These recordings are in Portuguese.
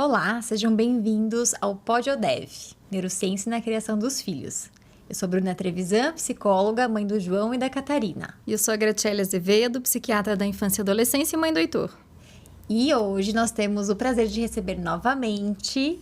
Olá, sejam bem-vindos ao PodOdev, Neurociência na Criação dos Filhos. Eu sou Bruna Trevisan, psicóloga, mãe do João e da Catarina. E eu sou a Graciela Azevedo, psiquiatra da infância e adolescência e mãe do Heitor. E hoje nós temos o prazer de receber novamente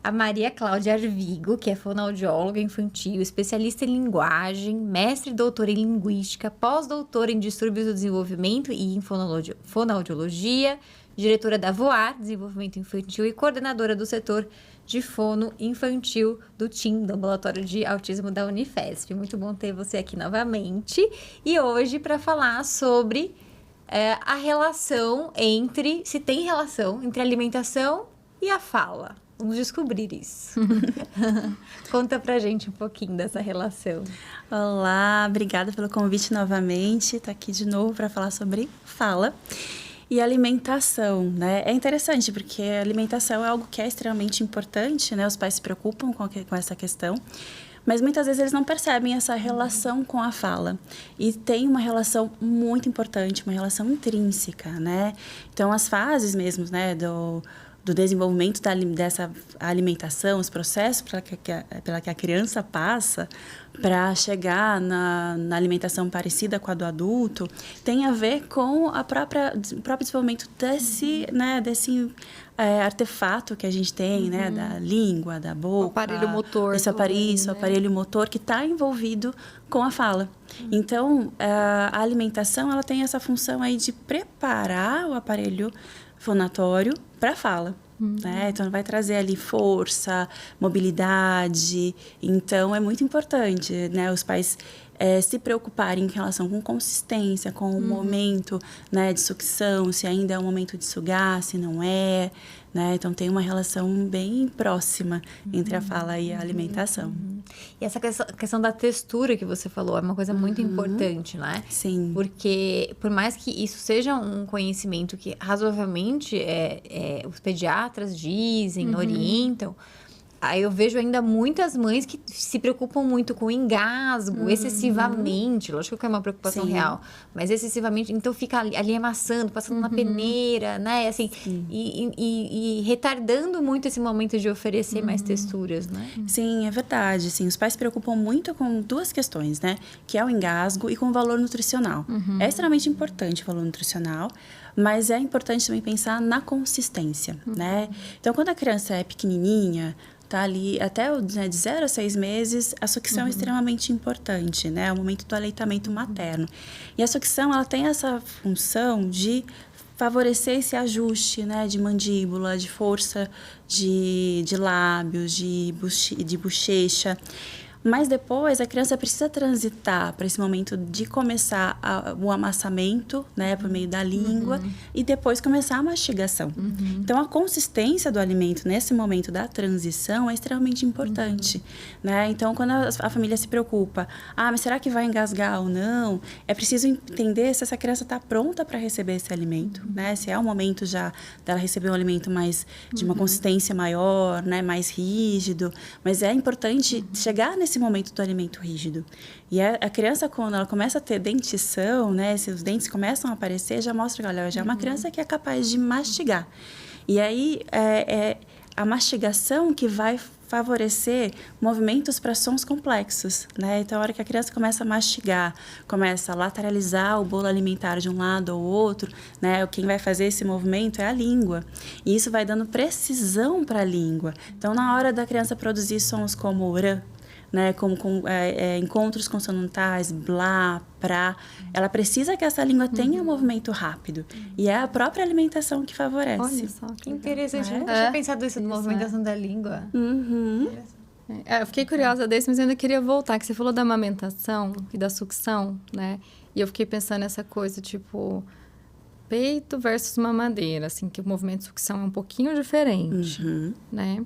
a Maria Cláudia Arvigo, que é fonoaudióloga infantil, especialista em linguagem, mestre e doutora em linguística, pós-doutora em distúrbios do desenvolvimento e em fonoaudiologia, diretora da VOAR, Desenvolvimento Infantil, e coordenadora do setor de fono infantil do TIM, do Ambulatório de Autismo da Unifesp. Muito bom ter você aqui novamente. E hoje para falar sobre a relação se tem relação entre a alimentação e a fala. Vamos descobrir isso. Conta pra gente um pouquinho dessa relação. Olá, obrigada pelo convite novamente. Estou aqui de novo para falar sobre fala. E alimentação, né? É interessante porque a alimentação é algo que é extremamente importante, né? Os pais se preocupam com essa questão, mas muitas vezes eles não percebem essa relação com a fala. E tem uma relação muito importante, uma relação intrínseca, né? Então, as fases mesmo, né, do desenvolvimento dessa alimentação, os processos pela que a criança passa para chegar na alimentação parecida com a do adulto, tem a ver com o próprio desenvolvimento desse artefato que a gente tem, né, da língua, da boca. O aparelho motor. Esse aparelho motor que está envolvido com a fala. Então, a alimentação, ela tem essa função aí de preparar o aparelho fonatório para a fala. Né? Então, vai trazer ali força, mobilidade. Então, é muito importante, né, os pais se preocuparem em relação com consistência, com o momento, né, de sucção, se ainda é o momento de sugar, se não é. Né? Então, tem uma relação bem próxima entre a fala e a alimentação. E essa questão da textura que você falou é uma coisa muito importante, né? Sim. Porque, por mais que isso seja um conhecimento que razoavelmente os pediatras dizem, orientam, aí eu vejo ainda muitas mães que se preocupam muito com o engasgo, excessivamente. Lógico que é uma preocupação real, mas excessivamente. Então, fica ali amassando, passando na peneira, né? Assim, e retardando muito esse momento de oferecer mais texturas, né? Sim, é verdade. Sim, os pais se preocupam muito com duas questões, né? Que é o engasgo e com o valor nutricional. É extremamente importante o valor nutricional, mas é importante também pensar na consistência, né? Então, quando a criança é pequenininha, tá ali até de 0 a 6 meses, a sucção é extremamente importante, né? É o momento do aleitamento materno. E a sucção, ela tem essa função de favorecer esse ajuste, né? De mandíbula, de força de lábios, de bochecha. Mas depois a criança precisa transitar para esse momento de começar o amassamento, né, por meio da língua, e depois começar a mastigação. Então, a consistência do alimento nesse momento da transição é extremamente importante, né? Então, quando a família se preocupa, mas será que vai engasgar ou não? É preciso entender se essa criança está pronta para receber esse alimento, né? Se é o momento já dela receber um alimento mais de uma consistência maior, né, mais rígido. Mas é importante chegar nesse momento do alimento rígido. E a criança, quando ela começa a ter dentição, né, se os dentes começam a aparecer, já mostra que, olha, já é uma criança que é capaz de mastigar. E aí, é a mastigação que vai favorecer movimentos para sons complexos, né? Então, a hora que a criança começa a mastigar, começa a lateralizar o bolo alimentar de um lado ou outro, né? Quem vai fazer esse movimento é a língua. E isso vai dando precisão para a língua. Então, na hora da criança produzir sons como rã, né, como encontros consonantais, blá, prá, ela precisa que essa língua tenha um movimento rápido. E é a própria alimentação que favorece. Olha só, que interessante. Eu nunca tinha pensado isso, da movimentação da língua. Eu fiquei curiosa desse, mas eu ainda queria voltar, que você falou da amamentação e da sucção, né? E eu fiquei pensando nessa coisa, tipo, peito versus mamadeira, assim, que o movimento de sucção é um pouquinho diferente, né?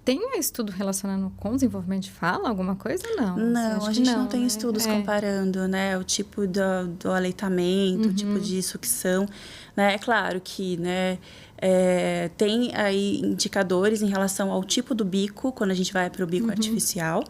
Tem estudo relacionando com desenvolvimento de fala, alguma coisa? Não. Não, a gente não tem estudos comparando, né, o tipo do aleitamento, o tipo de sucção, né? É claro que, né, Tem aí indicadores em relação ao tipo do bico, quando a gente vai para o bico artificial,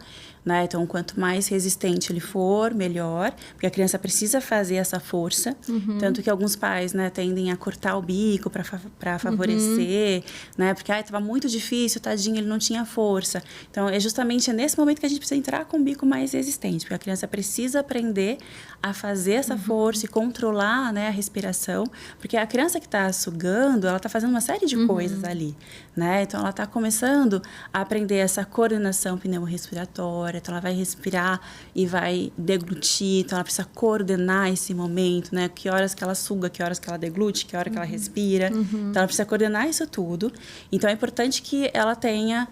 né? Então, quanto mais resistente ele for, melhor, porque a criança precisa fazer essa força. Tanto que alguns pais, né, tendem a cortar o bico para favorecer, né? Porque estava muito difícil, tadinho, ele não tinha força. Então, é justamente nesse momento que a gente precisa entrar com o bico mais resistente, porque a criança precisa aprender a fazer essa força e controlar, né, a respiração, porque a criança que está sugando, ela está fazendo uma série de coisas ali, né? Então, ela está começando a aprender essa coordenação pneumorrespiratória. Então, ela vai respirar e vai deglutir. Então, ela precisa coordenar esse momento, né? Que horas que ela suga, que horas que ela deglute, que hora que ela respira. Então, ela precisa coordenar isso tudo. Então, é importante que ela tenha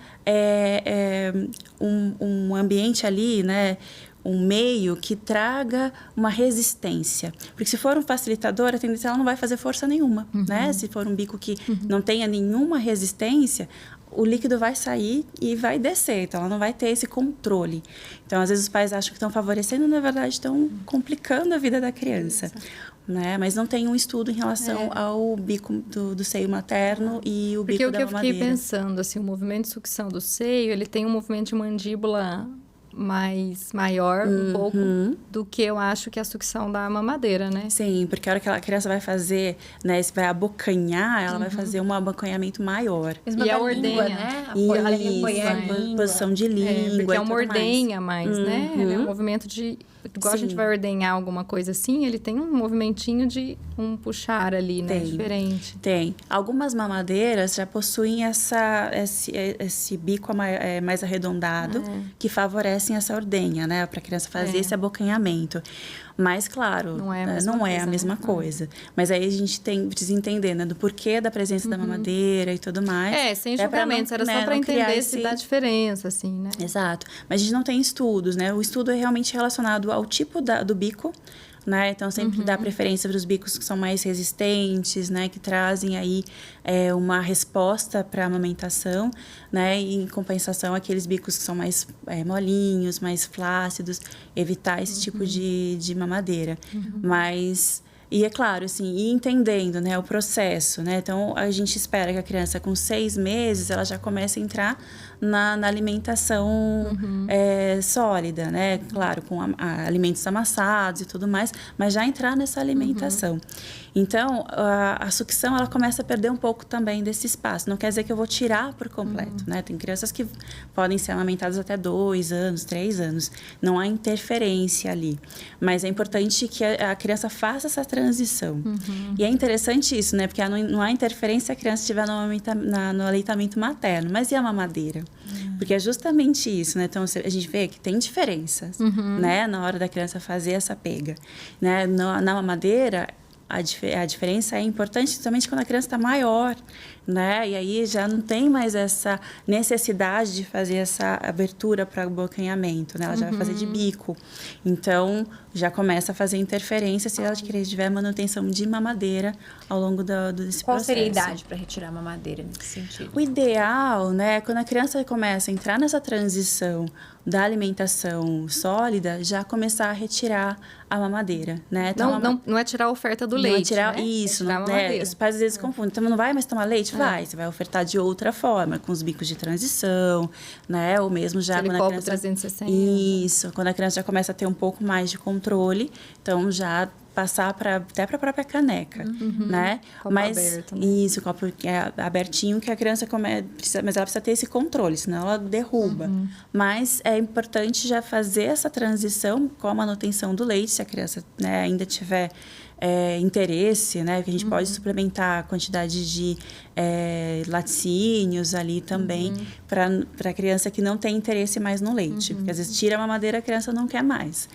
um ambiente ali, né? Um meio que traga uma resistência. Porque se for um facilitador, a tendência ela não vai fazer força nenhuma, né? Se for um bico que não tenha nenhuma resistência, o líquido vai sair e vai descer. Então, ela não vai ter esse controle. Então, às vezes, os pais acham que estão favorecendo, na verdade, estão complicando a vida da criança. Né? Mas não tem um estudo em relação ao bico do seio materno e o bico da mamadeira. Porque o que eu fiquei pensando, assim, o movimento de sucção do seio, ele tem um movimento de mandíbula maior um pouco do que eu acho que a sucção da mamadeira, né? Sim, porque a hora que a criança vai fazer, né, se vai abocanhar, ela vai fazer um abocanhamento maior. E a ordenha, né? A posição de língua. Porque é uma ordenha mais, né? É um movimento de... Igual a gente vai ordenhar alguma coisa assim, ele tem um movimentinho de um puxar ali, né? Diferente. Tem. Algumas mamadeiras já possuem esse bico mais arredondado, que favorecem essa ordenha, né? Para a criança fazer esse abocanhamento. Mas, claro, não é a mesma coisa. Mas aí a gente precisa entender, né? Do porquê da presença da mamadeira e tudo mais. Sem julgamentos. Era só para entender se dá diferença, assim, né? Exato. Mas a gente não tem estudos, né? O estudo é realmente relacionado ao tipo do bico, né? Então, sempre dá preferência para os bicos que são mais resistentes, né? Que trazem aí uma resposta para a amamentação, né? E, em compensação, aqueles bicos que são mais molinhos, mais flácidos, evitar esse tipo de mamadeira. Mas... E é claro, assim, ir entendendo, né, o processo, né? Então, a gente espera que a criança, com 6 meses, ela já comece a entrar na alimentação sólida, né? Claro, com alimentos amassados e tudo mais, mas já entrar nessa alimentação. Então, a sucção, ela começa a perder um pouco também desse espaço. Não quer dizer que eu vou tirar por completo, né? Tem crianças que podem ser amamentadas até 2 anos, 3 anos. Não há interferência ali. Mas é importante que a criança faça essa transição. E é interessante isso, né? Porque não há interferência se a criança estiver no aleitamento materno. Mas e a mamadeira? Porque é justamente isso, né? Então, a gente vê que tem diferenças, né? Na hora da criança fazer essa pega. Né? Na mamadeira... A diferença é importante somente quando a criança está maior, né? E aí já não tem mais essa necessidade de fazer essa abertura para o abocanhamento, né? Ela já vai fazer de bico. Então, já começa a fazer interferência se ela tiver manutenção de mamadeira ao longo desse processo. Qual seria a idade para retirar a mamadeira nesse sentido? O ideal, né? Quando a criança começa a entrar nessa transição da alimentação sólida, já começar a retirar a mamadeira, né? Então, não é tirar a oferta do leite, tirar, né? Isso, é né? Os pais às vezes confundem. Então, não vai mais tomar leite? Vai. Você vai ofertar de outra forma, com os bicos de transição, né? Ou mesmo já aquele quando copo a criança... 360. Isso. Quando a criança já começa a ter um pouco mais de controle, então já passar até para a própria caneca, né? Copo aberto, né? Isso, copo abertinho que a criança precisa, mas ela precisa ter esse controle, senão ela derruba. Mas é importante já fazer essa transição com a manutenção do leite, se a criança, né, ainda tiver interesse, né? Que a gente pode suplementar a quantidade de laticínios ali também para a criança que não tem interesse mais no leite. Porque às vezes tira a mamadeira, a criança não quer mais.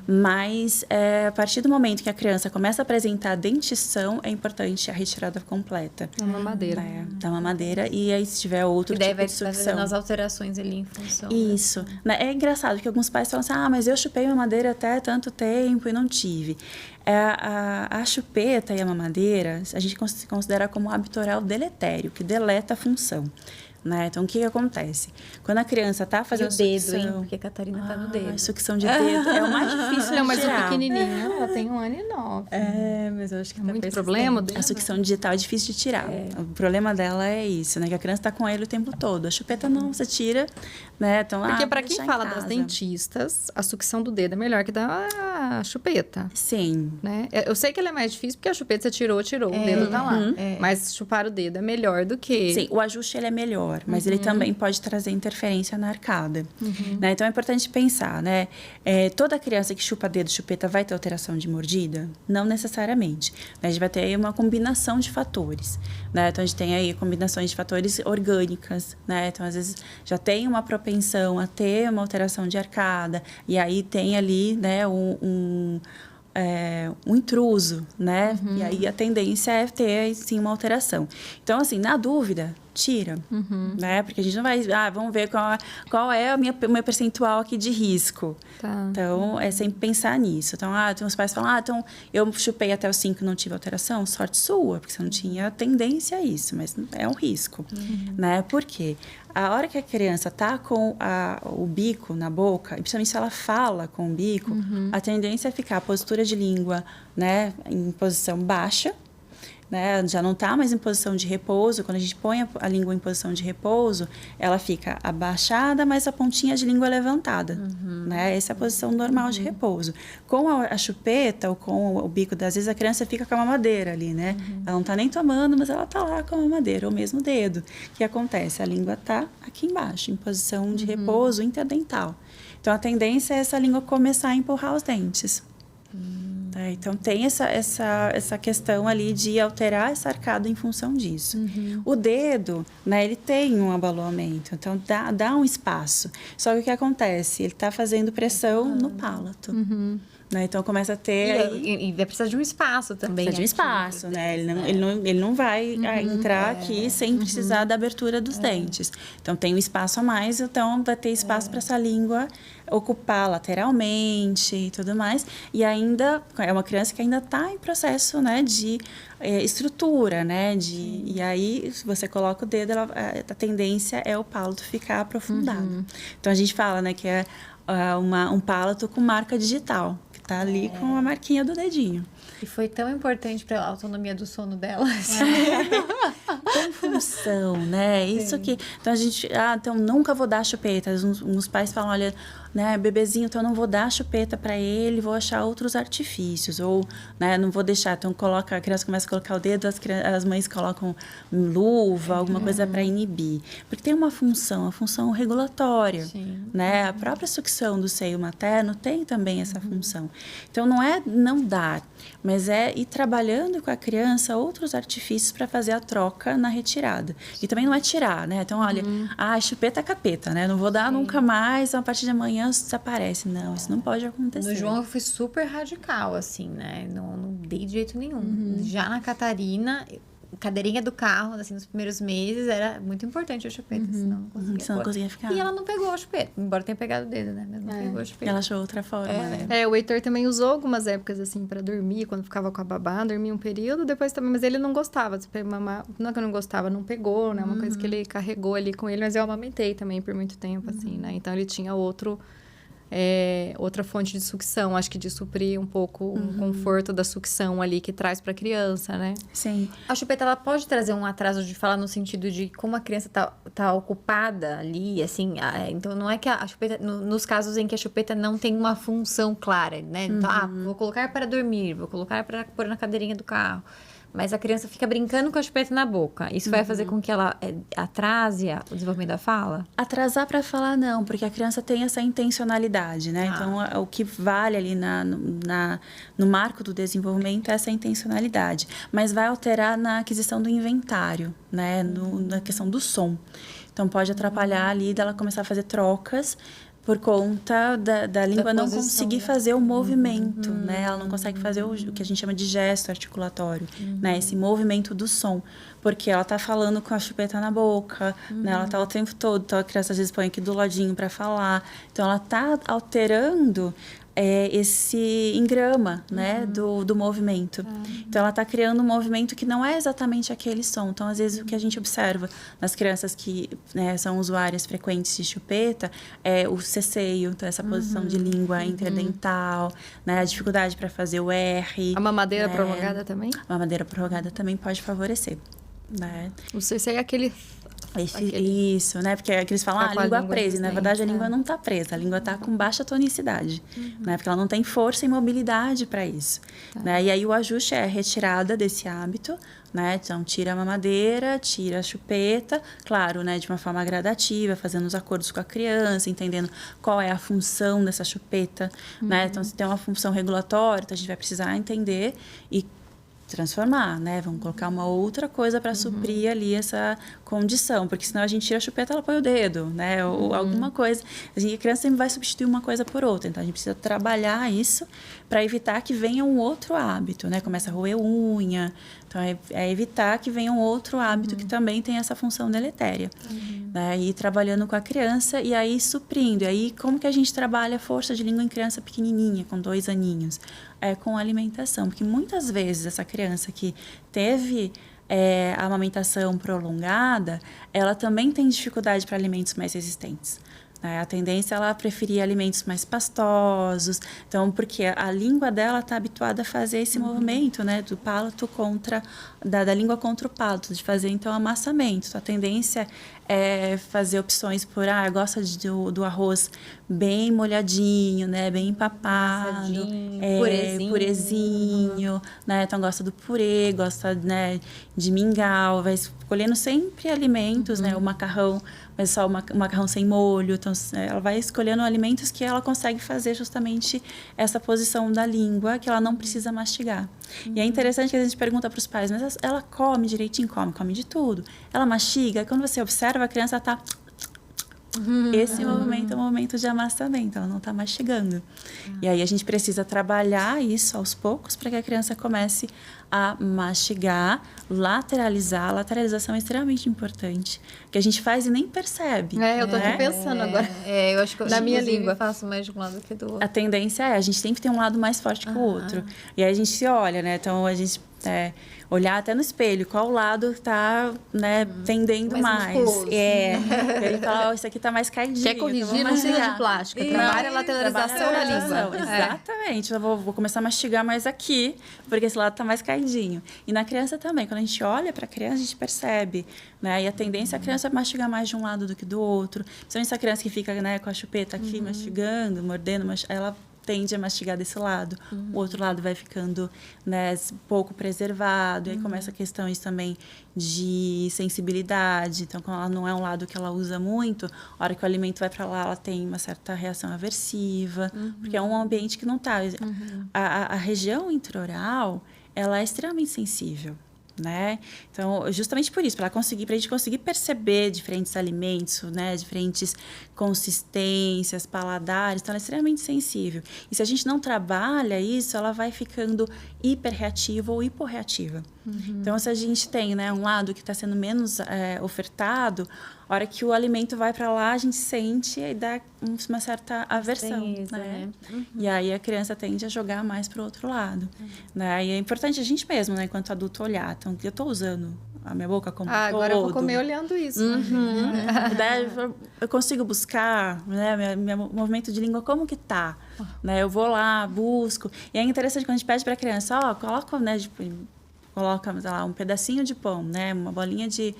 Mas a partir do momento que a criança começa a apresentar dentição, é importante a retirada completa. Da mamadeira. Da mamadeira. E aí, se tiver outro tipo de sucção. Vai fazendo as alterações ali em função. Isso. É engraçado que alguns pais falam assim, mas eu chupei mamadeira até tanto tempo e não tive. A chupeta e a mamadeira, a gente considera como um hábito oral deletério, que deleta a função. né? Então, o que acontece? Quando a criança tá E o fazendo dedo, hein? sucção... Porque a Catarina tá no dedo. A sucção de dedo é o mais difícil Não, de mas o tirar. pequenininho, ela tem 1 ano e 9. Mas eu acho que É muito problema o dedo? A sucção digital é difícil de tirar. O problema dela é isso, né? Que a criança tá com ele o tempo todo. A chupeta não, você tira, né? Então, Porque pra vou quem deixar em fala das casa. dentistas, a sucção do dedo é melhor que da chupeta. Sim. Né? Eu sei que ela é mais difícil porque a chupeta você tirou, o dedo tá lá. Mas chupar o dedo é melhor do que... Sim, o ajuste ele é melhor, mas ele também pode trazer interferência na arcada. Né? Então é importante pensar, né? Toda criança que chupa dedo, chupeta, vai ter alteração de mordida? Não necessariamente. A gente vai ter aí uma combinação de fatores. Né? Então a gente tem aí combinações de fatores orgânicas, né? Então às vezes já tem uma propensão a ter uma alteração de arcada, e aí tem ali, né, um intruso, né? E aí a tendência é ter, sim, uma alteração. Então, assim, na dúvida, tira, né? Porque a gente não vai... vamos ver qual é o meu percentual aqui de risco. Tá. Então, é sempre pensar nisso. Então, então os pais falam, então, eu chupei até os 5 e não tive alteração. Sorte sua, porque você não tinha tendência a isso, mas é um risco, né? Por quê? A hora que a criança tá com o bico na boca, e principalmente se ela fala com o bico, a tendência é ficar a postura de língua, né, em posição baixa, né, já não está mais em posição de repouso. Quando a gente põe a língua em posição de repouso, ela fica abaixada, mas a pontinha de língua levantada, né? Essa é a posição normal de repouso. Com a chupeta ou com o bico, às vezes a criança fica com a mamadeira ali, né? Ela não está nem tomando, mas ela está lá com a mamadeira, ou mesmo o dedo. O que acontece? A língua está aqui embaixo, em posição de repouso interdental. Então, a tendência é essa língua começar a empurrar os dentes. Então, tem essa questão ali de alterar essa arcada em função disso. O dedo, né, ele tem um abalamento, então dá um espaço. Só que o que acontece? Ele está fazendo pressão no palato. Né? Então, começa a ter... E vai precisar de um espaço também. Precisa de um espaço, né? Ele não vai entrar aqui sem precisar da abertura dos dentes. Então, tem um espaço a mais, então vai ter espaço para essa língua ocupar lateralmente e tudo mais. E ainda, é uma criança que ainda está em processo, né, de estrutura, né? E aí, se você coloca o dedo, a tendência é o palato ficar aprofundado. Então, a gente fala, né, que é um palato com marca digital. Tá ali com a marquinha do dedinho. E foi tão importante para a autonomia do sono dela. Tem função, né? Isso que... Então, a gente... então, nunca vou dar chupeta. Uns pais falam, olha, né, bebezinho, então eu não vou dar chupeta para ele, vou achar outros artifícios. Ou, né, não vou deixar. Então, a criança começa a colocar o dedo, as mães colocam luva, alguma coisa para inibir. Porque tem uma função, a função regulatória. Sim. Né? A própria sucção do seio materno tem também essa função. Então, não é não dar, mas é ir trabalhando com a criança outros artifícios para fazer a troca na retirada. E também não é tirar, né? Então, olha, chupeta é capeta, né? Não vou dar nunca mais, a partir de amanhã desaparece. Não, isso não pode acontecer. No João eu fui super radical, assim, né? Não dei de jeito nenhum. Já na Catarina, cadeirinha do carro, assim, nos primeiros meses, era muito importante a chupeta, senão não conseguia. Senão não conseguia ficar. E ela não pegou a chupeta, embora tenha pegado o dedo, né? Mas não pegou a chupeta. Ela achou outra forma, né? O Heitor também usou algumas épocas, assim, pra dormir, quando ficava com a babá, dormia um período, depois também, mas ele não gostava, mamar, não é que eu não gostava, não pegou, né? Uma coisa que ele carregou ali com ele, mas eu amamentei também por muito tempo, assim, né? Então, ele tinha outra fonte de sucção, acho que de suprir um pouco o conforto da sucção ali que traz para a criança, né? Sim. A chupeta, ela pode trazer um atraso de fala no sentido de como a criança tá ocupada ali, assim, então não é que a chupeta, nos casos em que a chupeta não tem uma função clara, né? Então, vou colocar para dormir, vou colocar para pôr na cadeirinha do carro. Mas a criança fica brincando com a chupeta na boca. Isso vai fazer com que ela atrase o desenvolvimento da fala? Atrasar para falar, não, porque a criança tem essa intencionalidade, né? Então, o que vale ali no marco do desenvolvimento é essa intencionalidade. Mas vai alterar na aquisição do inventário, né? Na questão do som. Então, pode atrapalhar ali dela começar a fazer trocas por conta da língua não conseguir fazer o movimento, né? Ela não consegue fazer o que a gente chama de gesto articulatório, né? Esse movimento do som. Porque ela tá falando com a chupeta na boca, né? Ela tá o tempo todo. Então, a criança às vezes põe aqui do ladinho para falar. Então, ela tá alterando esse engrama, né, do movimento. Então, ela está criando um movimento que não é exatamente aquele som. Então, às vezes, o que a gente observa nas crianças que, né, são usuárias frequentes de chupeta é o ceceio, então essa posição de língua interdental, né, a dificuldade para fazer o R. A mamadeira né? prolongada também? A mamadeira prolongada também pode favorecer, né? O CC é aquele... Isso, né? Porque eles falam, Tá com a a língua língua presa. E, na existente, verdade, a língua não está presa. A língua está com baixa tonicidade, né? Porque ela não tem força e mobilidade para isso. Né? E aí, o ajuste é a retirada desse hábito, né? Então, tira a mamadeira, tira a chupeta. Claro, né? De uma forma gradativa, fazendo os acordos com a criança, entendendo qual é a função dessa chupeta, né? Então, se tem uma função regulatória, então a gente vai precisar entender e transformar, né? Vamos colocar uma outra coisa para suprir ali essa condição, porque senão a gente tira a chupeta, ela põe o dedo, né? Ou alguma coisa. A criança sempre vai substituir uma coisa por outra, então a gente precisa trabalhar isso para evitar que venha um outro hábito, né? Começa a roer unha, então é evitar que venha um outro hábito que também tem essa função deletéria, né? E trabalhando com a criança e aí suprindo. E aí como que a gente trabalha a força de língua em criança pequenininha, com 2 aninhos? É com alimentação, porque muitas vezes essa criança que teve a amamentação prolongada, ela também tem dificuldade para alimentos mais resistentes. A tendência é ela preferir alimentos mais pastosos, então, porque a língua dela está habituada a fazer esse movimento, né, do palato contra, da língua contra o palato, de fazer, então, amassamento. Então, a tendência é fazer opções por, gosta do arroz bem molhadinho, né, bem empapado, purezinho, né, então gosta do purê, gosta, né, de mingau, vai escolhendo sempre alimentos, né, o macarrão, mas só o macarrão sem molho, então ela vai escolhendo alimentos que ela consegue fazer justamente essa posição da língua, que ela não precisa mastigar. E é interessante que a gente pergunta para os pais, mas ela come direitinho? Come de tudo. Ela mastiga? Quando você observa, a criança está... Esse movimento é um movimento de amassamento, ela não está mastigando. E aí a gente precisa trabalhar isso aos poucos para que a criança comece a mastigar, lateralizar. A lateralização é extremamente importante, que a gente faz e nem percebe. Eu tô aqui pensando agora. Eu acho que na minha língua faço mais de um lado que do outro. A tendência a gente sempre tem um lado mais forte que o outro. E aí a gente se olha, né? Então a gente olhar até no espelho, qual lado tá, né, tendendo mais. Ele fala, isso aqui tá mais caidinho. Quer corrigir, não precisa de plástica. Trabalha a lateralização da língua. Exatamente. Eu vou começar a mastigar mais aqui, porque esse lado tá mais caidinho. E na criança também. Quando a gente olha para a criança, a gente percebe, né? E a tendência é a criança mastigar mais de um lado do que do outro. Principalmente essa criança que fica, né, com a chupeta aqui, mastigando, mordendo, ela tende a mastigar desse lado. O outro lado vai ficando, né, pouco preservado. E aí começa questões também de sensibilidade. Então, quando ela não é um lado que ela usa muito, a hora que o alimento vai para lá, ela tem uma certa reação aversiva. Porque é um ambiente que não está... A região intraoral, ela é extremamente sensível, né? Então, justamente por isso, para a gente conseguir perceber diferentes alimentos, né, diferentes consistências, paladares, então ela é extremamente sensível. E se a gente não trabalha isso, ela vai ficando hiperreativa ou hiporreativa. Então, se a gente tem, né, um lado que está sendo menos ofertado, a hora que o alimento vai para lá, a gente sente e dá uma certa aversão, né? E aí a criança tende a jogar mais para o outro lado, né? E é importante a gente mesmo, né, enquanto adulto, olhar. Então, eu estou usando a minha boca como todo. Agora eu vou comer olhando isso. Daí eu consigo buscar, né, meu movimento de língua, como que tá? Né? Eu vou lá, busco. E é interessante quando a gente pede para a criança, coloca, né, coloca, sei lá, um pedacinho de pão, né? Uma bolinha de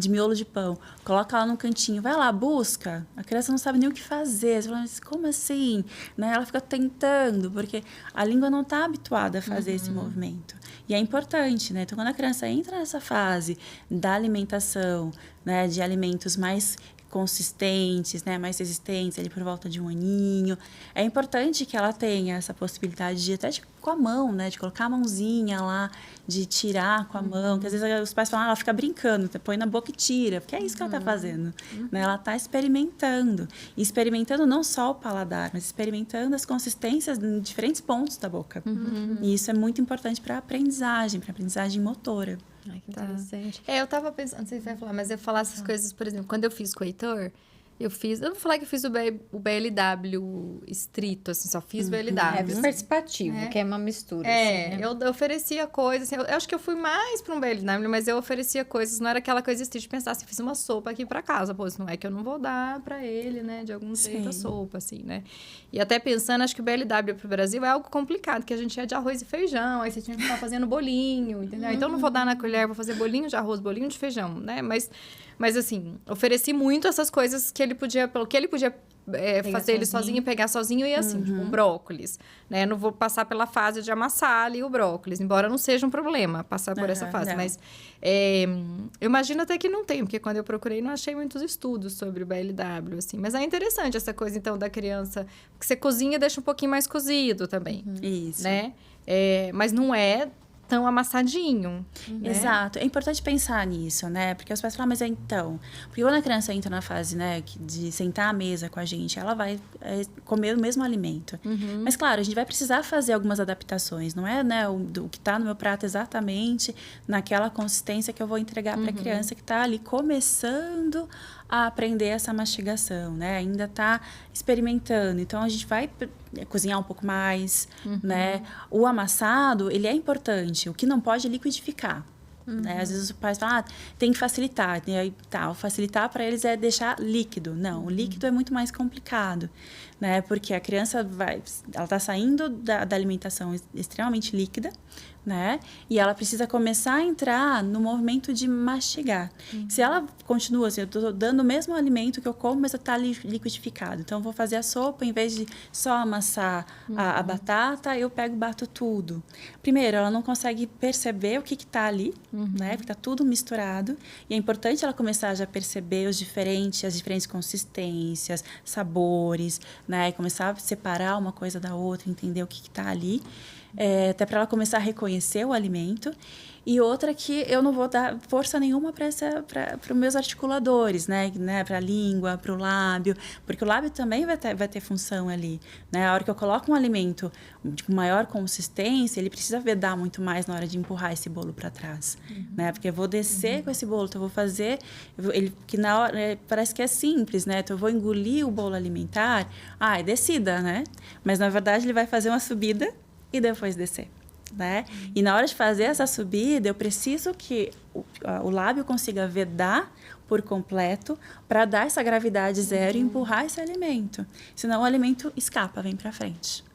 miolo de pão. Coloca lá no cantinho. Vai lá, busca. A criança não sabe nem o que fazer. Você fala, mas como assim? Né? Ela fica tentando, porque a língua não está habituada a fazer esse movimento. E é importante, né? Então, quando a criança entra nessa fase da alimentação, né? De alimentos mais consistentes, né, mais resistentes, ali por volta de 1 aninho. É importante que ela tenha essa possibilidade de até com a mão, né, de colocar a mãozinha lá, de tirar com a mão, que às vezes os pais falam, ela fica brincando, põe na boca e tira, porque é isso que ela está fazendo, né? Ela está experimentando, e experimentando não só o paladar, mas experimentando as consistências em diferentes pontos da boca. E isso é muito importante para a aprendizagem motora. Ai, que interessante. Eu tava pensando, não sei se vai falar, mas eu falar essas coisas, por exemplo, quando eu fiz com o Heitor, Eu não vou falar que eu fiz o BLW estrito, assim, só fiz BLW. É participativo, que é uma mistura. assim, né? Eu oferecia coisas, assim, eu acho que eu fui mais para um BLW, mas eu oferecia coisas, não era aquela coisa estrita de pensar assim, fiz uma sopa aqui para casa, pô, isso não é que eu não vou dar para ele, né, de algum jeito a sopa, assim, né. E até pensando, acho que o BLW pro Brasil é algo complicado, que a gente é de arroz e feijão, aí você tinha que ficar fazendo bolinho, entendeu? Então, não vou dar na colher, vou fazer bolinho de arroz, bolinho de feijão, né, mas assim, ofereci muito essas coisas que ele podia, pelo que ele podia fazer ele sozinho, pegar sozinho e assim, tipo, um brócolis, né? Não vou passar pela fase de amassar ali o brócolis, embora não seja um problema passar por essa fase, mas eu imagino até que não tem, porque quando eu procurei não achei muitos estudos sobre o BLW, assim, mas é interessante essa coisa, então, da criança, que você cozinha e deixa um pouquinho mais cozido também, Isso. né? Mas não é tão amassadinho. Né? Exato. É importante pensar nisso, né? Porque os pais falam, mas então... Porque quando a criança entra na fase, né, de sentar à mesa com a gente, ela vai comer o mesmo alimento. Mas, claro, a gente vai precisar fazer algumas adaptações. Não é, né, o que está no meu prato exatamente naquela consistência que eu vou entregar para a criança que está ali começando a aprender essa mastigação, né? Ainda está experimentando. Então, a gente vai cozinhar um pouco mais, né? O amassado, ele é importante. O que não pode é liquidificar. Né? Às vezes os pais falam, tem que facilitar. E aí, o facilitar para eles é deixar líquido. Não, o líquido é muito mais complicado. Né? Porque a criança ela está saindo da alimentação extremamente líquida, né? E ela precisa começar a entrar no movimento de mastigar. Se ela continua assim, eu estou dando o mesmo alimento que eu como, mas está liquidificado. Então, eu vou fazer a sopa, em vez de só amassar a batata, eu pego e bato tudo. Primeiro, ela não consegue perceber o que está ali, né? Porque está tudo misturado. E é importante ela começar a já perceber as diferentes consistências, sabores, né? E começar a separar uma coisa da outra, entender o que está ali. Até para ela começar a reconhecer o alimento. E outra que eu não vou dar força nenhuma para os meus articuladores, né? Para a língua, para o lábio, porque o lábio também vai ter função ali. Né? A hora que eu coloco um alimento de maior consistência, ele precisa vedar muito mais na hora de empurrar esse bolo para trás. Né? Porque eu vou descer com esse bolo, então eu vou fazer... que na hora, parece que é simples, né? Então eu vou engolir o bolo alimentar, é descida, né? Mas na verdade ele vai fazer uma subida e depois descer. Né? E na hora de fazer essa subida, eu preciso que o lábio consiga vedar por completo para dar essa gravidade zero e empurrar esse alimento. Senão o alimento escapa, vem para frente.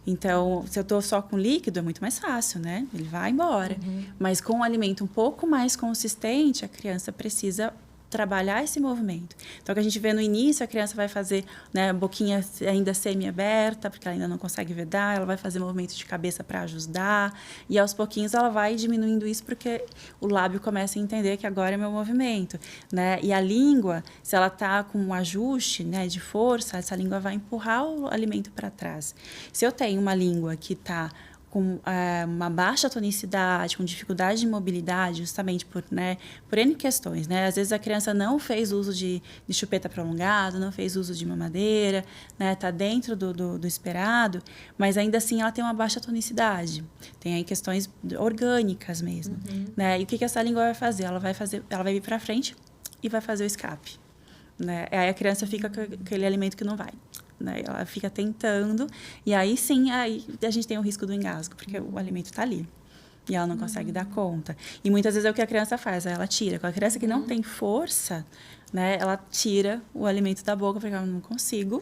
Então, se eu estou só com líquido, é muito mais fácil, né? Ele vai embora. Mas com um alimento um pouco mais consistente, a criança precisa trabalhar esse movimento. Então, o que a gente vê no início, a criança vai fazer, né, boquinha ainda semi-aberta, porque ela ainda não consegue vedar, ela vai fazer movimento de cabeça para ajudar, e aos pouquinhos ela vai diminuindo isso, porque o lábio começa a entender que agora é meu movimento, né? E a língua, se ela está com um ajuste, né, de força, essa língua vai empurrar o alimento para trás. Se eu tenho uma língua que está com uma baixa tonicidade, com dificuldade de mobilidade, justamente por N questões, né? Às vezes a criança não fez uso de chupeta prolongada, não fez uso de mamadeira, né? Tá dentro do esperado, mas ainda assim ela tem uma baixa tonicidade. Tem aí questões orgânicas mesmo, né? E o que essa língua vai fazer? Ela vai vir para frente e vai fazer o escape, né? Aí a criança fica com aquele alimento que não vai. Né? Ela fica tentando, e aí sim, aí a gente tem o risco do engasgo, porque o alimento está ali. E ela não consegue dar conta. E muitas vezes é o que a criança faz, ela tira. Com a criança que não tem força, né, ela tira o alimento da boca, porque ela não consigo,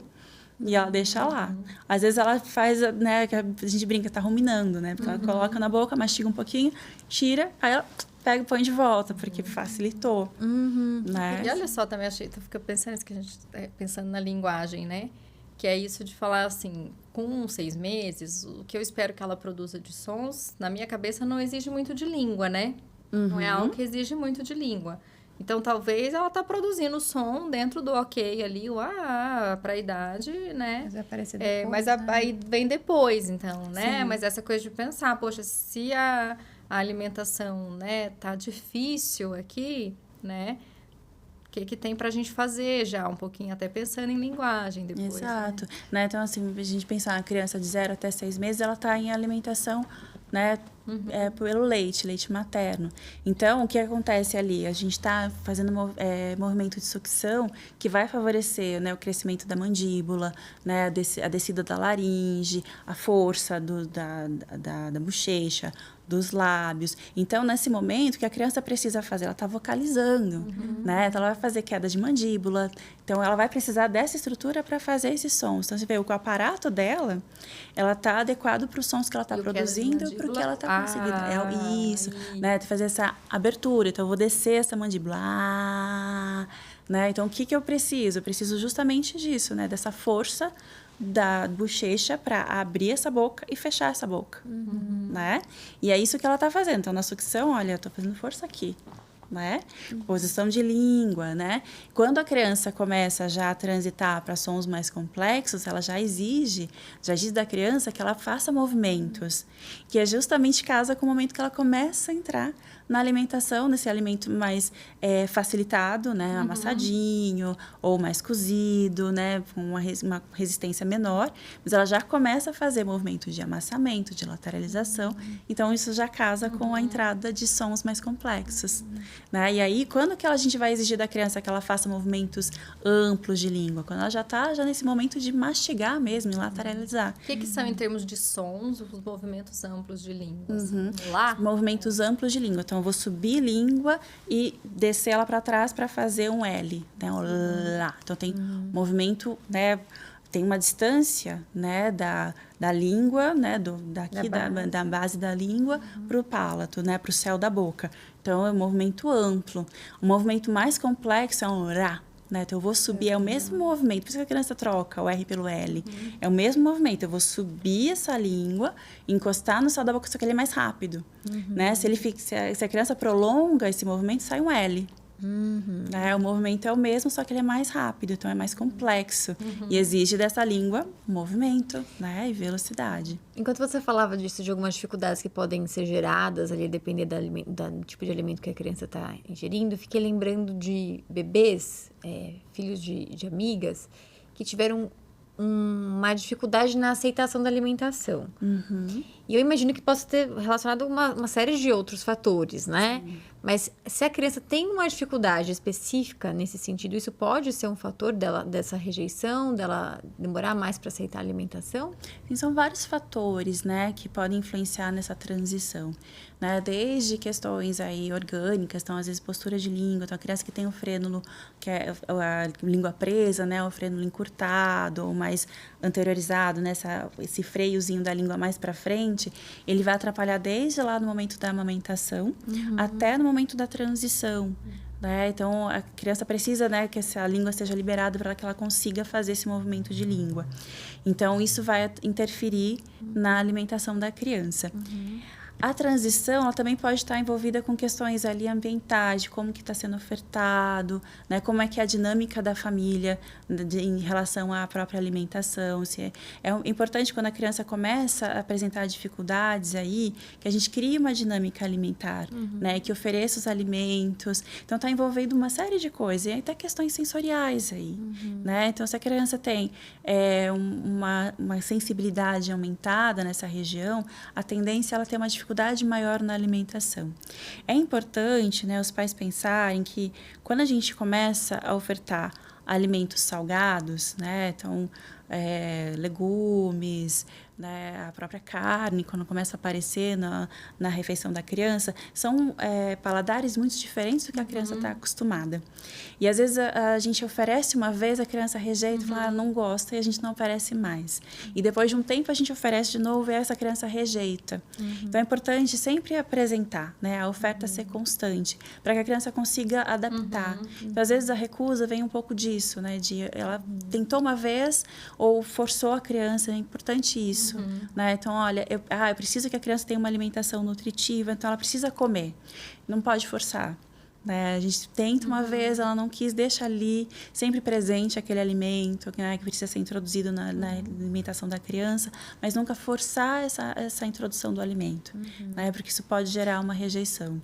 e ela deixa lá. Às vezes ela faz, né, que a gente brinca, tá ruminando, né? Porque ela coloca na boca, mastiga um pouquinho, tira, aí ela pega e põe de volta, porque facilitou. Né? E olha só, também achei, fica pensando isso que a gente pensando na linguagem, né? Que é isso de falar assim, com 6 meses, o que eu espero que ela produza de sons, na minha cabeça não exige muito de língua, né? Não é algo que exige muito de língua. Então, talvez ela tá produzindo som dentro do ok ali, o para a idade, né? Mas vai aparecer depois, mas aí vem depois, então, né? Sim. Mas essa coisa de pensar, poxa, se a alimentação, né, tá difícil aqui, né? O que tem pra gente fazer já, um pouquinho, até pensando em linguagem depois. Exato. Né? Então, assim, a gente pensar na criança de 0 até 6 meses, ela está em alimentação, né, pelo leite materno. Então, o que acontece ali? A gente está fazendo movimento de sucção que vai favorecer, né, o crescimento da mandíbula, né, a descida da laringe, a força da bochecha, dos lábios. Então, nesse momento, o que a criança precisa fazer? Ela está vocalizando, né? Então, ela vai fazer queda de mandíbula. Então, ela vai precisar dessa estrutura para fazer esses sons. Então, você vê, o aparato dela, ela está adequado para os sons que ela está produzindo, para o que ela está conseguindo. Isso, né? Fazer essa abertura. Então, eu vou descer essa mandíbula. Né? Então, o que eu preciso? Eu preciso justamente disso, né? Dessa força da bochecha para abrir essa boca e fechar essa boca, né? E é isso que ela tá fazendo. Então, na sucção, olha, eu tô fazendo força aqui, né? Posição de língua, né? Quando a criança começa já a transitar para sons mais complexos, ela já exige da criança que ela faça movimentos, que é justamente casa com o momento que ela começa a entrar na alimentação, nesse alimento mais facilitado, né? Amassadinho ou mais cozido, né? Com uma resistência menor. Mas ela já começa a fazer movimentos de amassamento, de lateralização. Então, isso já casa com a entrada de sons mais complexos. Né? E aí, quando que a gente vai exigir da criança que ela faça movimentos amplos de língua? Quando ela já está nesse momento de mastigar mesmo, e lateralizar. O que são, em termos de sons, os movimentos amplos de língua? Lá? Movimentos amplos de língua. Então, eu vou subir língua e descer ela para trás para fazer um L, né? Um lá. Então, tem movimento, né? Tem uma distância, né? Da língua, né? Da base da língua para o palato, né? Para o céu da boca. Então, é um movimento amplo. O movimento mais complexo é um rá. Né? Então, eu vou subir, é o mesmo movimento. Por isso que a criança troca o R pelo L. É o mesmo movimento. Eu vou subir essa língua, encostar no céu da boca, só que ele é mais rápido. Né? Se a criança prolonga esse movimento, sai um L. Né? O movimento é o mesmo, só que ele é mais rápido, então é mais complexo. E exige dessa língua movimento, né? E velocidade. Enquanto você falava disso, de algumas dificuldades que podem ser geradas ali, depender do tipo de alimento que a criança está ingerindo, fiquei lembrando de bebês, filhos de amigas, que tiveram uma dificuldade na aceitação da alimentação. E eu imagino que possa ter relacionado a uma série de outros fatores, né? Sim. Mas se a criança tem uma dificuldade específica nesse sentido, isso pode ser um fator dessa rejeição, dela demorar mais para aceitar a alimentação? Sim, são vários fatores, né, que podem influenciar nessa transição, né? Desde questões aí orgânicas, então às vezes postura de língua, então a criança que tem o frênulo, que é a língua presa, né, o frênulo encurtado ou mais anteriorizado, né, esse freiozinho da língua mais para frente, ele vai atrapalhar desde lá no momento da amamentação até no momento da transição. Né? Então, a criança precisa, né, que essa língua seja liberada para que ela consiga fazer esse movimento de língua. Então, isso vai interferir na alimentação da criança. A transição, ela também pode estar envolvida com questões ali ambientais, de como que está sendo ofertado, né? Como é que é a dinâmica da família em relação à própria alimentação. É importante quando a criança começa a apresentar dificuldades aí, que a gente crie uma dinâmica alimentar, né? Que ofereça os alimentos. Então, está envolvendo uma série de coisas, e até questões sensoriais aí, né? Então, se a criança tem uma sensibilidade aumentada nessa região, a tendência é ela ter uma dificuldade maior na alimentação. É importante, né, os pais pensarem que quando a gente começa a ofertar alimentos salgados, né, então legumes, né, a própria carne, quando começa a aparecer na refeição da criança, são paladares muito diferentes do que a criança está acostumada. E às vezes a gente oferece uma vez, a criança rejeita, fala, não gosta, e a gente não oferece mais. E depois de um tempo a gente oferece de novo e essa criança rejeita. Então é importante sempre apresentar, né, a oferta ser constante, para que a criança consiga adaptar. Então às vezes a recusa vem um pouco disso, né, ela tentou uma vez ou forçou a criança, é importante isso. Né? Então, olha, eu preciso que a criança tenha uma alimentação nutritiva, então ela precisa comer, não pode forçar. Né? A gente tenta uma vez, ela não quis, deixa ali, sempre presente aquele alimento, né, que precisa ser introduzido na alimentação da criança, mas nunca forçar essa introdução do alimento, né? Porque isso pode gerar uma rejeição.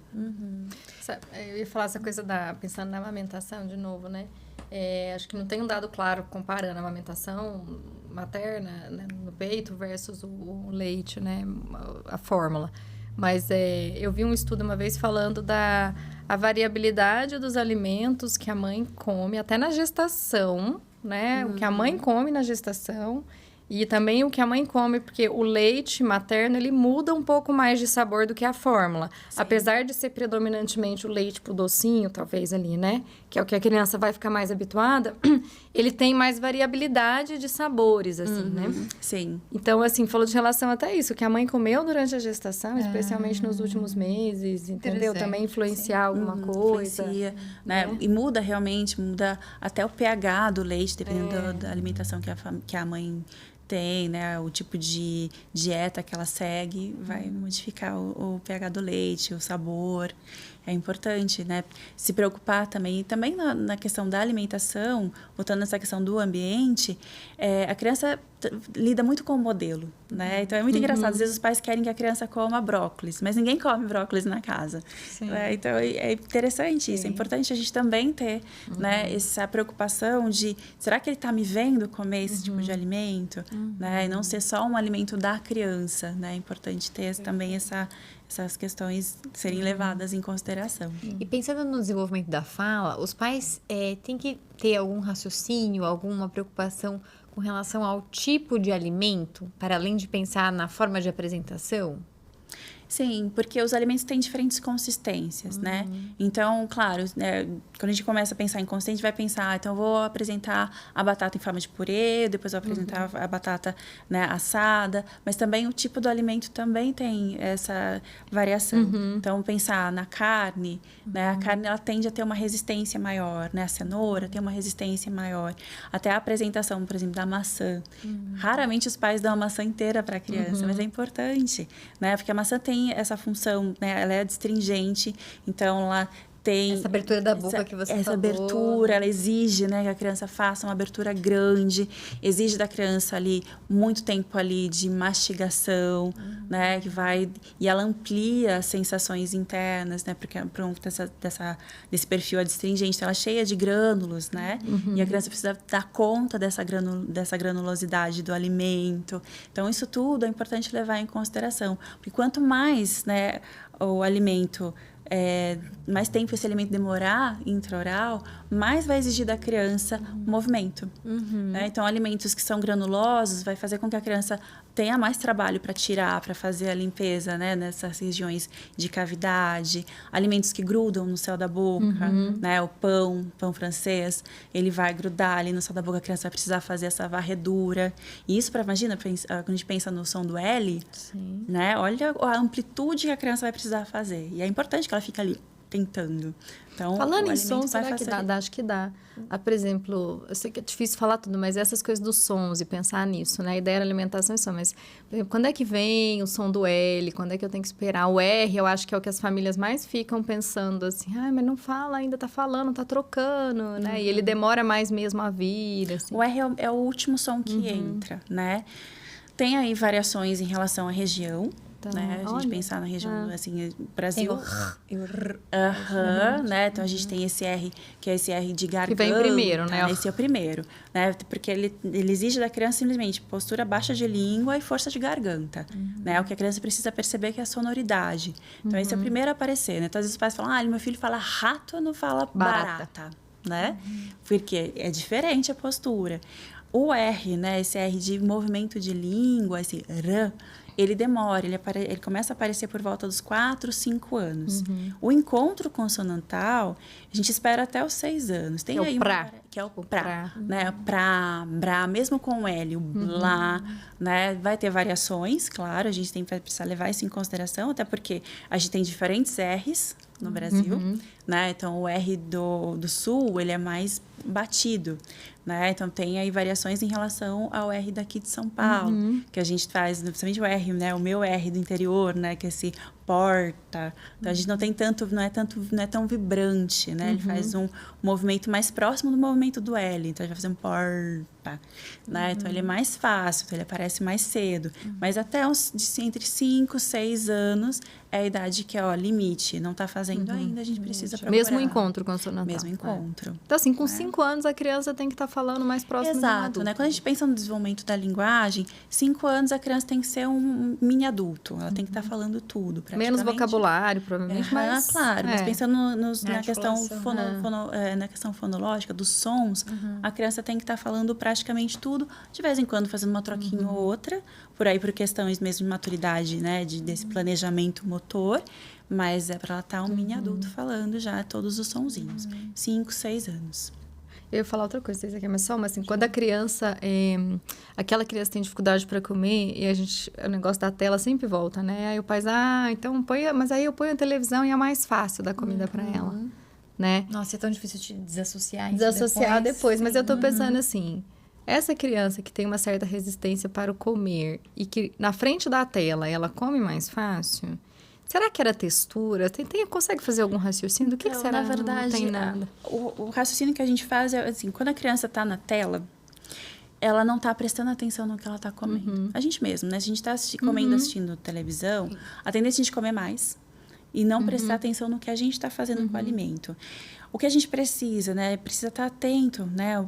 Eu ia falar essa coisa pensando na amamentação de novo, né? Acho que não tem um dado claro comparando a amamentação materna, né, no peito versus o leite, né, a fórmula. Mas eu vi um estudo uma vez falando a variabilidade dos alimentos que a mãe come, até na gestação, né? O que a mãe come na gestação e também o que a mãe come, porque o leite materno, ele muda um pouco mais de sabor do que a fórmula. Sim. Apesar de ser predominantemente o leite pro docinho, talvez ali, né? Que é o que a criança vai ficar mais habituada. Ele tem mais variabilidade de sabores, assim, né? Sim. Então, assim, falou de relação até isso, que a mãe comeu durante a gestação, especialmente nos últimos meses, entendeu? Também influenciar alguma coisa. Influencia, né? E muda realmente, muda até o pH do leite, dependendo da alimentação que a mãe tem, né? O tipo de dieta que ela segue vai modificar o pH do leite, o sabor. É importante, né? Se preocupar também. E também na questão da alimentação, voltando nessa questão do ambiente, a criança lida muito com o modelo, né? Então, é muito engraçado. Às vezes, os pais querem que a criança coma brócolis, mas ninguém come brócolis na casa. Então, é interessante isso. É importante a gente também ter né, essa preocupação de... Será que ele está me vendo comer esse tipo de alimento? Né? E não ser só um alimento da criança, né? É importante ter também essas questões serem levadas em consideração. E pensando no desenvolvimento da fala, os pais têm que ter algum raciocínio, alguma preocupação com relação ao tipo de alimento, para além de pensar na forma de apresentação? Sim, porque os alimentos têm diferentes consistências, né? Então, claro, né, quando a gente começa a pensar em consistência, a gente vai pensar, então eu vou apresentar a batata em forma de purê, depois eu vou apresentar a batata, né, assada, mas também o tipo do alimento também tem essa variação. Então, pensar na carne, né? A carne, ela tende a ter uma resistência maior, né? A cenoura tem uma resistência maior. Até a apresentação, por exemplo, da maçã. Raramente os pais dão a maçã inteira para a criança, mas é importante, né? Porque a maçã tem essa função, né? Ela é adstringente, então ela tem... Essa abertura da boca que você falou. Essa abertura, ela exige, né, que a criança faça uma abertura grande, exige da criança ali muito tempo ali de mastigação, né, que vai... E ela amplia as sensações internas, né, porque desse perfil adstringente, então ela é cheia de grânulos, né, e a criança precisa dar conta dessa granulosidade do alimento. Então, isso tudo é importante levar em consideração, porque quanto mais, né, o alimento... mais tempo esse alimento demorar intraoral, mais vai exigir da criança movimento. Né? Então, alimentos que são granulosos vai fazer com que a criança tenha mais trabalho para tirar, para fazer a limpeza, né? Nessas regiões de cavidade. Alimentos que grudam no céu da boca, né? O pão francês, ele vai grudar ali no céu da boca, a criança vai precisar fazer essa varredura. E isso, imagina, quando a gente pensa no som do L, né? Olha a amplitude que a criança vai precisar fazer. E é importante que ela fique ali tentando. Então, falando em som, será que dá? Acho que dá. Por exemplo, eu sei que é difícil falar tudo, mas essas coisas dos sons e pensar nisso, né? A ideia da alimentação e som, mas por exemplo, quando é que vem o som do L? Quando é que eu tenho que esperar? O R, eu acho que é o que as famílias mais ficam pensando assim, mas não fala, ainda tá falando, tá trocando, né? E ele demora mais mesmo a vir, assim. O R é o último som que entra, né? Tem aí variações em relação à região, né? A gente pensar na região, assim, Brasil. Né? Então, a gente tem esse R, que é esse R de garganta. Que vem primeiro, né? Esse é o primeiro, né? Porque ele exige da criança simplesmente postura baixa de língua e força de garganta, né? O que a criança precisa perceber que é a sonoridade. Então, esse é o primeiro a aparecer, né? Então, às vezes os pais falam, meu filho fala rato, não fala barata, né? Porque é diferente a postura. O R, né? Esse R de movimento de língua, esse R, ele demora, ele começa a aparecer por volta dos 4, 5 anos. O encontro consonantal, a gente espera até os 6 anos. Tem aí que é o prá, né? Prá, brá, mesmo com o L, o blá, né? Vai ter variações, claro, a gente vai precisar levar isso em consideração, até porque a gente tem diferentes R's no Brasil, né? Então, o R do Sul, ele é mais batido, né? Então, tem aí variações em relação ao R daqui de São Paulo, que a gente faz, principalmente o R, né? O meu R do interior, né? Que é esse porta. Então, a gente não tem tanto, não é tão vibrante, né? Ele faz um movimento mais próximo do movimento do L. Então, a gente vai fazer um porta, né? Então, ele é mais fácil, então ele aparece mais cedo. Mas até entre 5 e 6 anos é a idade que é, ó, limite. Não tá fazendo ainda, a gente precisa procurar. Mesmo encontro consonantal. Mesmo encontro. Então, assim, com 5 anos, a criança tem que estar falando mais próximo de um Exato, adulto. né? Quando a gente pensa no desenvolvimento da linguagem, 5 anos a criança tem que ser um mini adulto. Ela tem que estar falando tudo, praticamente. Menos vocabulário, provavelmente, mas... Claro, mas pensando na questão na questão fonológica, dos sons, a criança tem que estar falando praticamente tudo, de vez em quando fazendo uma troquinha ou outra, por questões mesmo de maturidade, né? Desse planejamento motor, mas é para ela estar um mini adulto falando já todos os sonzinhos. 5, 6 anos. Eu ia falar outra coisa, vocês aqui, mas assim, quando a criança, aquela criança tem dificuldade para comer, e o negócio da tela sempre volta, né? Aí o pai então mas aí eu ponho a televisão e é mais fácil dar comida para ela, né? Nossa, é tão difícil te desassociar isso Desassociar depois, mas eu tô Sim. pensando assim, essa criança que tem uma certa resistência para o comer e que na frente da tela ela come mais fácil, será que era textura? Consegue fazer algum raciocínio? Do que Então, será? na verdade, não tem nada. O raciocínio que a gente faz é assim, quando a criança está na tela, ela não está prestando atenção no que ela está comendo. A gente mesmo, né? Se a gente está comendo, assistindo televisão, a tendência é a gente comer mais e não prestar atenção no que a gente está fazendo com o alimento. O que a gente precisa, né? Precisa estar atento, né? O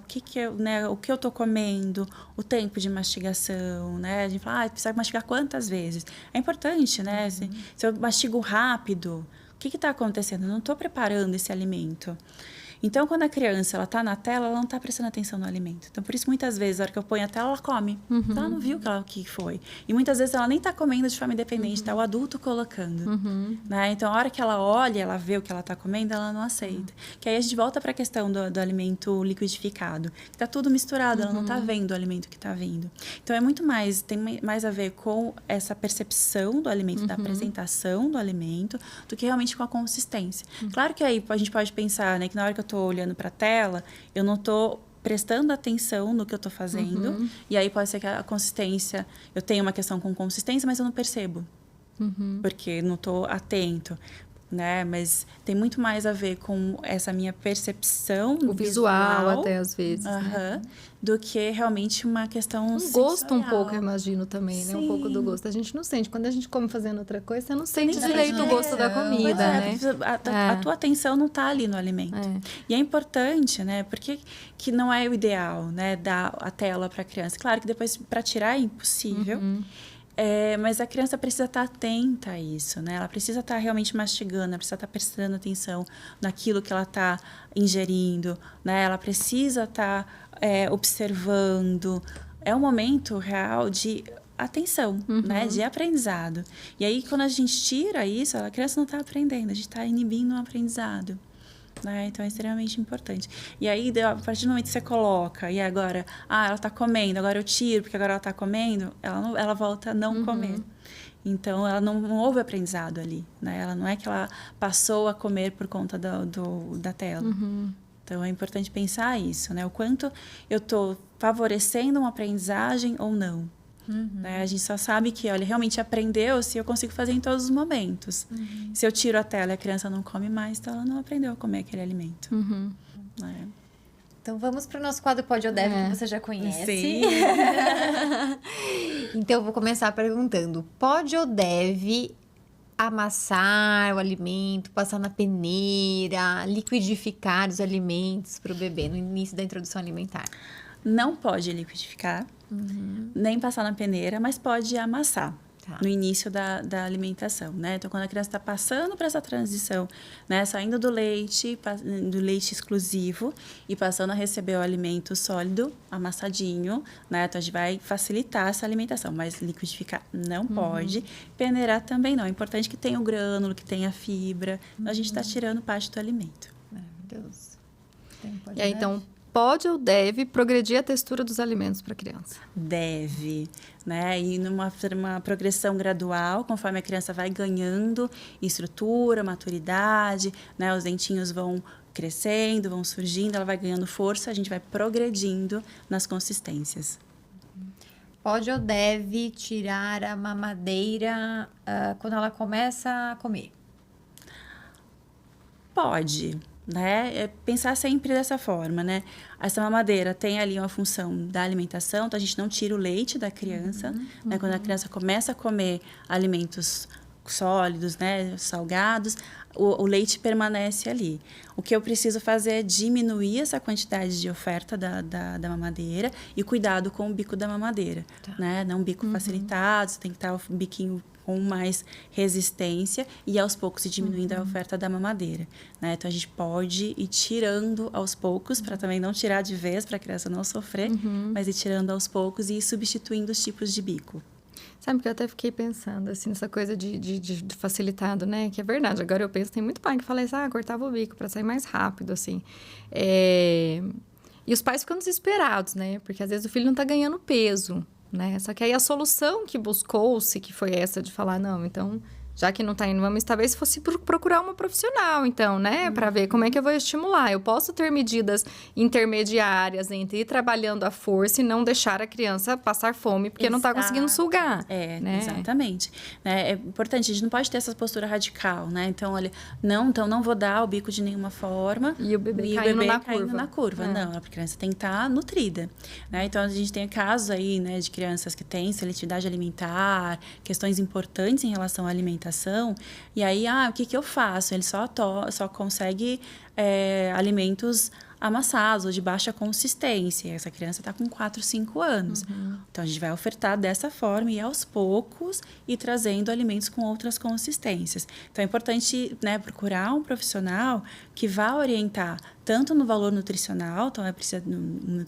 que eu tô comendo, o tempo de mastigação, né? A gente fala, precisa mastigar quantas vezes? É importante, né? Se eu mastigo rápido, o que está acontecendo? Eu não estou preparando esse alimento. Então, quando a criança ela tá na tela, ela não está prestando atenção no alimento. Então, por isso, muitas vezes, a hora que eu ponho a tela, ela come. Então, ela não viu o que foi. E muitas vezes, ela nem está comendo de forma independente, tá o adulto colocando. Né? Então, a hora que ela olha, ela vê o que ela está comendo, ela não aceita. Que aí a gente volta para a questão do alimento liquidificado. Está tudo misturado, ela não está vendo o alimento que está vindo. Então, tem mais a ver com essa percepção do alimento, da apresentação do alimento, do que realmente com a consistência. Claro que aí a gente pode pensar, né, que na hora que eu estou olhando para a tela, eu não estou prestando atenção no que eu estou fazendo. E aí pode ser que a consistência... Eu tenho uma questão com consistência, mas eu não percebo. Porque não estou atento. Né? Mas tem muito mais a ver com essa minha percepção o visual até às vezes, né? Do que realmente uma questão gosto um pouco, eu imagino também, né? Um pouco do gosto. A gente não sente. Quando a gente come fazendo outra coisa, você não sente direito o gosto da comida, né? A tua atenção não está ali no alimento. E é importante, né? Porque que não é o ideal, né? Dar a tela para a criança. Claro que depois, para tirar, é impossível. Mas a criança precisa estar atenta a isso, né? Ela precisa estar realmente mastigando, ela precisa estar prestando atenção naquilo que ela está ingerindo, né? Ela precisa estar observando. É um momento real de atenção, né? De aprendizado. E aí, quando a gente tira isso, a criança não está aprendendo, a gente está inibindo o aprendizado. Né? Então, é extremamente importante. E aí, a partir do momento que você coloca, e agora, ela está comendo, agora eu tiro, porque agora ela está comendo, ela volta a não comer. Então, ela não houve aprendizado ali, né? Ela não é que ela passou a comer por conta da tela. Então, é importante pensar isso, né? O quanto eu estou favorecendo uma aprendizagem ou não. Né? A gente só sabe que, olha, realmente aprendeu se eu consigo fazer em todos os momentos. Se eu tiro a tela e a criança não come mais, então ela não aprendeu a comer aquele alimento. Né? Então, vamos para o nosso quadro Pode ou Deve, que você já conhece. Sim. Então, eu vou começar perguntando. Pode ou deve amassar o alimento, passar na peneira, liquidificar os alimentos para o bebê no início da introdução alimentar? Não pode liquidificar, nem passar na peneira, mas pode amassar. No início da alimentação, né? Então, quando a criança está passando por essa transição, né? Saindo do leite exclusivo e passando a receber o alimento sólido, amassadinho, né? Então, a gente vai facilitar essa alimentação, mas liquidificar não pode. Peneirar também não. É importante que tenha o grânulo, que tenha a fibra. Então, a gente está tirando parte do alimento. Maravilhoso. E aí, então, pode ou deve progredir a textura dos alimentos para a criança? Deve, né? E numa progressão gradual, conforme a criança vai ganhando estrutura, maturidade, né? Os dentinhos vão crescendo, vão surgindo, ela vai ganhando força, a gente vai progredindo nas consistências. Pode ou deve tirar a mamadeira quando ela começa a comer? Pode. Né? Pensar sempre dessa forma, né? Essa mamadeira tem ali uma função da alimentação, então a gente não tira o leite da criança, né? Quando a criança começa a comer alimentos sólidos, né, salgados, o leite permanece ali. O que eu preciso fazer é diminuir essa quantidade de oferta da mamadeira e cuidado com o bico da mamadeira, né? Não bico facilitado, você tem que estar o biquinho com mais resistência e aos poucos ir diminuindo a oferta da mamadeira, né? Então a gente pode ir tirando aos poucos, para também não tirar de vez, para a criança não sofrer, mas ir tirando aos poucos e ir substituindo os tipos de bico. Sabe que eu até fiquei pensando, assim, nessa coisa de facilitado, né? Que é verdade, agora eu penso, tem muito pai que fala isso, cortava o bico para sair mais rápido, assim. E os pais ficam desesperados, né? Porque às vezes o filho não tá ganhando peso, né? Só que aí a solução que buscou-se, que foi essa de falar, não, então, já que não tá indo, vamos, talvez fosse procurar uma profissional, então, né? Para ver como é que eu vou estimular. Eu posso ter medidas intermediárias entre ir trabalhando à força e não deixar a criança passar fome, porque não tá conseguindo sugar. Né? Exatamente. É importante, a gente não pode ter essa postura radical, né? Então, olha, não vou dar o bico de nenhuma forma. E o bebê caindo na curva. Não, a criança tem que estar nutrida, né? Então, a gente tem casos aí, né, de crianças que têm seletividade alimentar, questões importantes em relação à alimentação. E aí, o que eu faço? Ele só consegue alimentos amassados ou de baixa consistência. Essa criança está com 4, 5 anos. Então, a gente vai ofertar dessa forma e aos poucos ir trazendo alimentos com outras consistências. Então, é importante, né, procurar um profissional que vá orientar tanto no valor nutricional, então precisa de um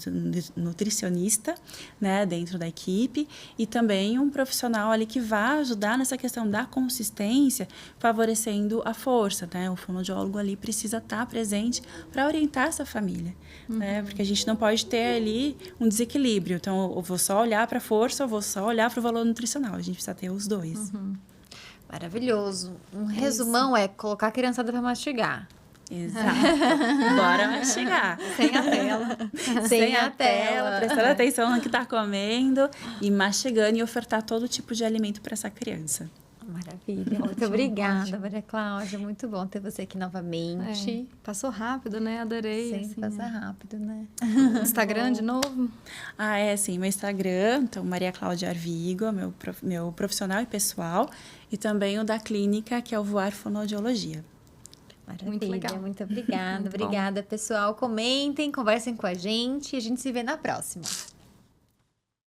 nutricionista, né, dentro da equipe, e também um profissional ali que vá ajudar nessa questão da consistência, favorecendo a força, né? O fonoaudiólogo ali precisa estar presente para orientar essa família, né? Porque a gente não pode ter ali um desequilíbrio. Então, eu vou só olhar para a força, eu vou só olhar para o valor nutricional. A gente precisa ter os dois. Maravilhoso. Um resumão é colocar a criançada para mastigar. Exato. Bora mastigar. Sem a tela. Sem a tela, prestando atenção no que está comendo e mastigando e ofertar todo tipo de alimento para essa criança. Maravilha. Muito obrigada, Maria Cláudia. Muito bom ter você aqui novamente. Passou rápido, né? Adorei. Sempre assim, passa rápido, né? Instagram de novo? Sim. Meu Instagram, então, Maria Cláudia Arvigo, meu profissional e pessoal. E também o da clínica, que é o Voar Fonoaudiologia. Maravilha, muito legal. Muito obrigada. Obrigada, pessoal. Comentem, conversem com a gente e a gente se vê na próxima.